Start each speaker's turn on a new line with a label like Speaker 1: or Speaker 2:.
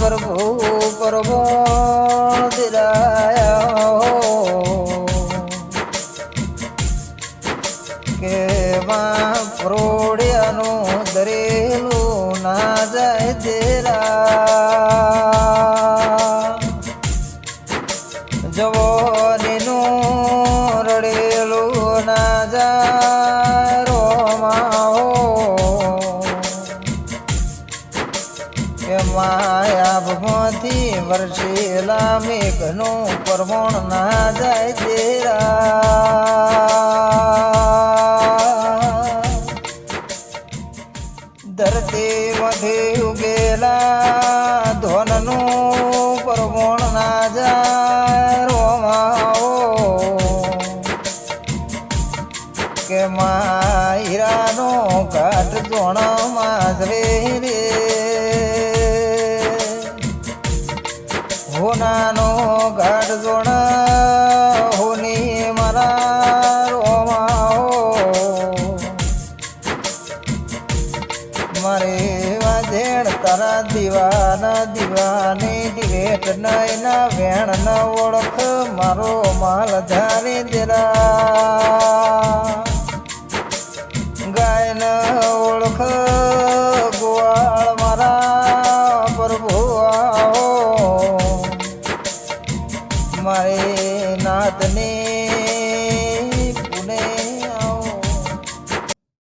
Speaker 1: प्रभु प्रभु दिलाया के मां प्रोड़ियानु दरेलू ना जाए तेरा जवानीनु रड़ेलू ना जाए रोमाओ के माया भगवती वर्षेला मेघनु परमोण ना जाए तेरा धरती मधे उगेला धोननु परमोण ना जाए रोमाओ के मायरानो घाट जोण माजरे रे होनानो घाट जोण होनी मारा रोमाओ मारे वाजेण तारा दीवाना दीवानी दिवेट नैना वेण न ओळख मारो माल धारी दिला